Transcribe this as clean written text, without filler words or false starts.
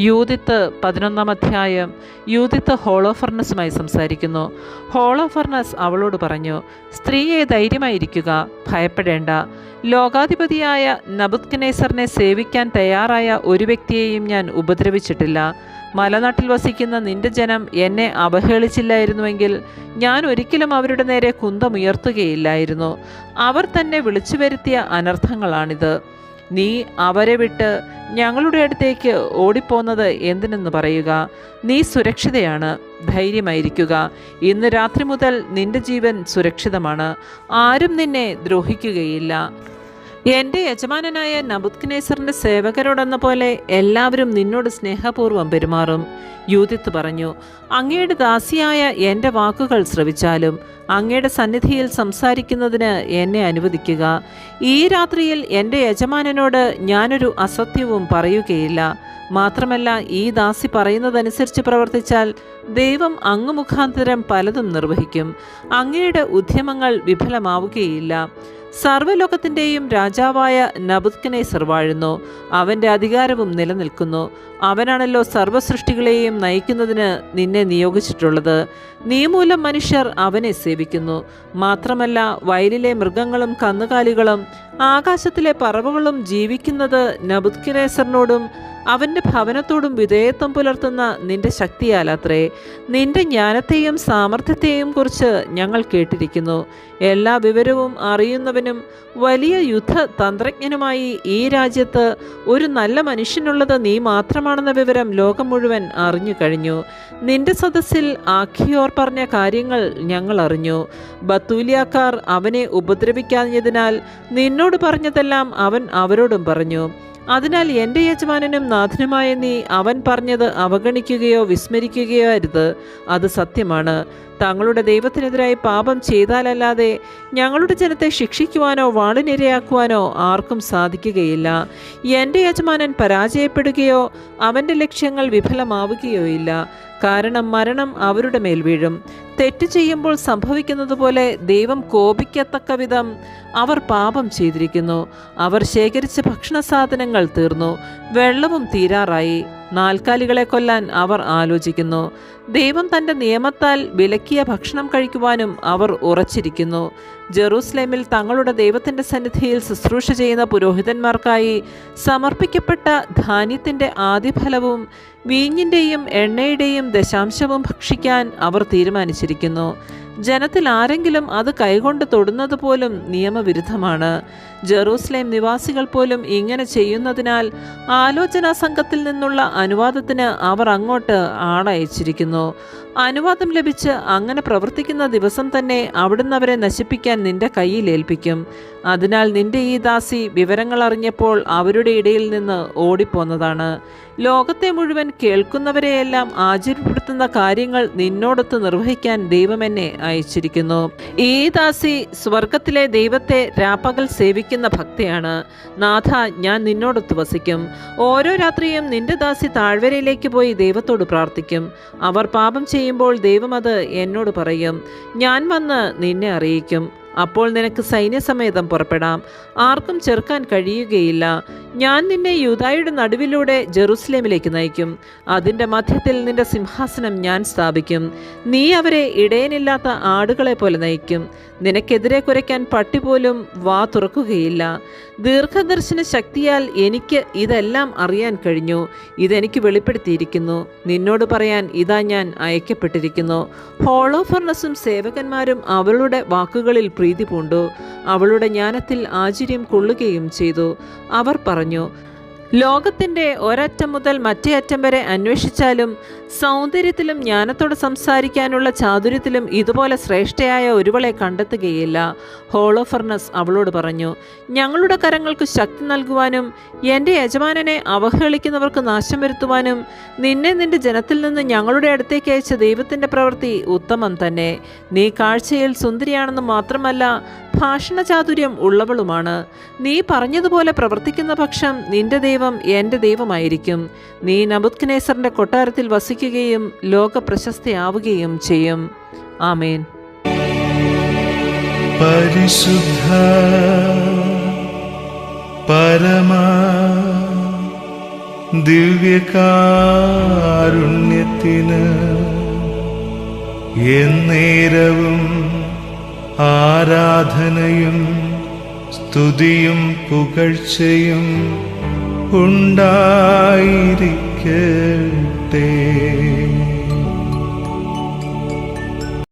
യൂദിത്ത് 11 അധ്യായം. യൂദിത്ത് ഹോളോഫർണസുമായി സംസാരിക്കുന്നു. ഹോളോഫർണസ് അവളോട് പറഞ്ഞു, സ്ത്രീയെ ധൈര്യമായിരിക്കുക, ഭയപ്പെടേണ്ട. ലോകാധിപതിയായ നബുക്കദ്നേസറിനെ സേവിക്കാൻ തയ്യാറായ ഒരു വ്യക്തിയെയും ഞാൻ ഉപദ്രവിച്ചിട്ടില്ല. മലനാട്ടിൽ വസിക്കുന്ന നിന്റെ ജനം എന്നെ അവഹേളിച്ചില്ലായിരുന്നുവെങ്കിൽ ഞാൻ ഒരിക്കലും അവരുടെ നേരെ കുന്തമുയർത്തുകയില്ലായിരുന്നു. അവർ തന്നെ വിളിച്ചു വരുത്തിയ അനർത്ഥങ്ങളാണിത്. നീ അവരെ വിട്ട് ഞങ്ങളുടെ അടുത്തേക്ക് ഓടിപ്പോന്നത് എന്തിനെന്ന് പറയുക. നീ സുരക്ഷിതയാണ്, ധൈര്യമായിരിക്കുക. ഇന്ന് രാത്രി മുതൽ നിന്റെ ജീവൻ സുരക്ഷിതമാണ്. ആരും നിന്നെ ദ്രോഹിക്കുകയില്ല. എൻ്റെ യജമാനനായ നബുക്കദ്നേസറിൻ്റെ സേവകരോടെന്ന പോലെ എല്ലാവരും നിന്നോട് സ്നേഹപൂർവ്വം പെരുമാറും. യൂദിത്ത് പറഞ്ഞു, അങ്ങയുടെ ദാസിയായ എൻ്റെ വാക്കുകൾ ശ്രവിച്ചാലും അങ്ങയുടെ സന്നിധിയിൽ സംസാരിക്കുന്നതിന് എന്നെ അനുവദിക്കുക. ഈ രാത്രിയിൽ എൻ്റെ യജമാനനോട് ഞാനൊരു അസത്യവും പറയുകയില്ല. മാത്രമല്ല, ഈ ദാസി പറയുന്നതനുസരിച്ച് പ്രവർത്തിച്ചാൽ ദൈവം അങ്ങ് മുഖാന്തരം പലതും നിർവഹിക്കും. അങ്ങയുടെ ഉദ്യമങ്ങൾ വിഫലമാവുകയില്ല. സർവ്വലോകത്തിൻ്റെയും രാജാവായ നബുക്കദ്നേസർ വാഴുന്നു. അവൻ്റെ അധികാരവും നിലനിൽക്കുന്നു. അവനാണല്ലോ സർവ്വസൃഷ്ടികളെയും നയിക്കുന്നതിന് നിന്നെ നിയോഗിച്ചിട്ടുള്ളത്. നീ മൂലം മനുഷ്യർ അവനെ സേവിക്കുന്നു. മാത്രമല്ല, വയലിലെ മൃഗങ്ങളും കന്നുകാലികളും ആകാശത്തിലെ പറവകളും ജീവിക്കുന്നത് നബുക്കദ്നേസറിനോടും അവൻ്റെ ഭവനത്തോടും വിധേയത്വം പുലർത്തുന്ന നിന്റെ ശക്തിയാലത്രേ. നിന്റെ ജ്ഞാനത്തെയും സാമർഥ്യത്തെയും കുറിച്ച് ഞങ്ങൾ കേട്ടിരിക്കുന്നു. എല്ലാ വിവരവും അറിയുന്നവനും വലിയ യുദ്ധ തന്ത്രജ്ഞനുമായി ഈ രാജ്യത്ത് ഒരു നല്ല മനുഷ്യനുള്ളത് നീ മാത്രമാണെന്ന വിവരം ലോകം മുഴുവൻ അറിഞ്ഞു കഴിഞ്ഞു. നിന്റെ സദസ്സിൽ ആഖിയോർ പറഞ്ഞ കാര്യങ്ങൾ ഞങ്ങൾ അറിഞ്ഞു. ബത്തൂലിയാക്കാർ അവനെ ഉപദ്രവിക്കാഞ്ഞതിനാൽ നിന്നോട് പറഞ്ഞതെല്ലാം അവൻ അവരോടും പറഞ്ഞു. അതിനാൽ എൻ്റെ യജമാനനും നാഥനുമായ നീ അവൻ പറഞ്ഞത് അവഗണിക്കുകയോ വിസ്മരിക്കുകയോ അരുത്. അത് സത്യമാണ്. തങ്ങളുടെ ദൈവത്തിനെതിരായി പാപം ചെയ്താലല്ലാതെ ഞങ്ങളുടെ ജനത്തെ ശിക്ഷിക്കുവാനോ വാളിനിരയാക്കുവാനോ ആർക്കും സാധിക്കുകയില്ല. എൻ്റെ യജമാനൻ പരാജയപ്പെടുകയോ അവൻ്റെ ലക്ഷ്യങ്ങൾ വിഫലമാവുകയോ ഇല്ല. കാരണം മരണം അവരുടെ മേൽ വീഴും. തെറ്റ് ചെയ്യുമ്പോൾ സംഭവിക്കുന്നത് പോലെ ദൈവം കോപിക്കത്തക്ക വിധം അവർ പാപം ചെയ്തിരിക്കുന്നു. അവർ ശേഖരിച്ച ഭക്ഷണ സാധനങ്ങൾ തീർന്നു, വെള്ളവും തീരാറായി. നാൽക്കാലികളെ കൊല്ലാൻ അവർ ആലോചിക്കുന്നു. ദൈവം തൻ്റെ നിയമത്താൽ വിലക്കിയ ഭക്ഷണം കഴിക്കുവാനും അവർ ഉറച്ചിരിക്കുന്നു. ജെറൂസലേമിൽ തങ്ങളുടെ ദൈവത്തിൻ്റെ സന്നിധിയിൽ ശുശ്രൂഷ ചെയ്യുന്ന പുരോഹിതന്മാർക്കായി സമർപ്പിക്കപ്പെട്ട ധാന്യത്തിൻ്റെ ആദ്യഫലവും വീഞ്ഞിൻ്റെയും എണ്ണയുടെയും ദശാംശവും ഭക്ഷിക്കാൻ അവർ തീരുമാനിച്ചിരിക്കുന്നു. ജനത്തിൽ ആരെങ്കിലും അത് കൈകൊണ്ട് തൊടുന്നത് പോലും നിയമവിരുദ്ധമാണ്. ജെറൂസലേം നിവാസികൾ പോലും ഇങ്ങനെ ചെയ്യുന്നതിനാൽ ആലോചനാ സംഘത്തിൽ നിന്നുള്ള അനുവാദത്തിന് അവർ അങ്ങോട്ട് ആളയച്ചിരിക്കുന്നു. അനുവാദം ലഭിച്ച് അങ്ങനെ പ്രവർത്തിക്കുന്ന ദിവസം തന്നെ അവിടുന്ന് അവരെ നശിപ്പിക്കാൻ നിന്റെ കയ്യിൽ ഏൽപ്പിക്കും. അതിനാൽ നിന്റെ ഈ ദാസി വിവരങ്ങൾ അറിഞ്ഞപ്പോൾ അവരുടെ ഇടയിൽ നിന്ന് ഓടിപ്പോന്നതാണ്. ലോകത്തെ മുഴുവൻ കേൾക്കുന്നവരെയെല്ലാം ആശ്ചര്യപ്പെടുത്തുന്ന കാര്യങ്ങൾ നിന്നോടൊത്ത് നിർവഹിക്കാൻ ദൈവം എന്നെ അയച്ചിരിക്കുന്നു. ഈ ദാസി സ്വർഗത്തിലെ ദൈവത്തെ രാപ്പകൽ സേവിക്കുന്ന ഭക്തയാണ്. നാഥ, ഞാൻ നിന്നോടൊത്ത് വസിക്കും. ഓരോ രാത്രിയും നിന്റെ ദാസി താഴ്വരയിലേക്ക് പോയി ദൈവത്തോട് പ്രാർത്ഥിക്കും. അവർ പാപം ചെയ്യുമ്പോൾ ദൈവം അത് എന്നോട് പറയും. ഞാൻ വന്ന് നിന്നെ അറിയിക്കും. അപ്പോൾ നിനക്ക് സൈന്യസമേതം പുറപ്പെടാം. ആർക്കും ചെറുക്കാൻ കഴിയുകയില്ല. ഞാൻ നിന്നെ യൂദായുടെ നടുവിലൂടെ ജെറൂസലേമിലേക്ക് നയിക്കും. അതിൻ്റെ മധ്യത്തിൽ നിന്റെ സിംഹാസനം ഞാൻ സ്ഥാപിക്കും. നീ അവരെ ഇടയനില്ലാത്ത ആടുകളെ പോലെ നയിക്കും. നിനക്കെതിരെ കുരയ്ക്കാൻ പട്ടി പോലും വാ തുറക്കുകയില്ല. ദീർഘദർശന ശക്തിയാൽ എനിക്ക് ഇതെല്ലാം അറിയാൻ കഴിഞ്ഞു. ഇതെനിക്ക് വെളിപ്പെടുത്തിയിരിക്കുന്നു. നിന്നോട് പറയാൻ ഇതാ ഞാൻ അയക്കപ്പെട്ടിരിക്കുന്നു. ഹോളോഫർണസും സേവകന്മാരും അവളുടെ വാക്കുകളിൽ പ്രീതി പൂണ്ടു. അവളുടെ ജ്ഞാനത്തിൽ ആശ്ചര്യം കൊള്ളുകയും ചെയ്തു. അവർ പറഞ്ഞു, ലോകത്തിൻ്റെ ഒരറ്റം മുതൽ മറ്റേ അറ്റം വരെ അന്വേഷിച്ചാലും സൗന്ദര്യത്തിലും ജ്ഞാനത്തോട് സംസാരിക്കാനുള്ള ചാതുര്യത്തിലും ഇതുപോലെ ശ്രേഷ്ഠയായ ഒരുവളെ കണ്ടെത്തുകയില്ല. ഹോളോഫർണസ് അവളോട് പറഞ്ഞു, ഞങ്ങളുടെ കരങ്ങൾക്ക് ശക്തി നൽകുവാനും എൻ്റെ യജമാനനെ അവഹേളിക്കുന്നവർക്ക് നാശം വരുത്തുവാനും നിന്നെ നിന്റെ ജനത്തിൽ നിന്ന് ഞങ്ങളുടെ അടുത്തേക്ക് അയച്ച ദൈവത്തിൻ്റെ പ്രവൃത്തി ഉത്തമം തന്നെ. നീ കാഴ്ചയിൽ സുന്ദരിയാണെന്ന് മാത്രമല്ല, ഭാഷണ ചാതുര്യം ഉള്ളവളുമാണ്. നീ പറഞ്ഞതുപോലെ പ്രവർത്തിക്കുന്ന പക്ഷം നിന്റെ ദൈവം എൻ്റെ ദൈവമായിരിക്കും. നീ നബുക്കദ്നേസറിൻ്റെ കൊട്ടാരത്തിൽ വസിക്കുകയും ലോക പ്രശസ്തയാവുകയും ചെയ്യും. ആമേൻ. പരിശുദ്ധ പരമ ദിവ്യകാരുണ്യത്തിന് എന്നേരവും ആരാധനയും സ്തുതിയും പുകഴ്ചയും ഉണ്ടായിരിക്കട്ടെ.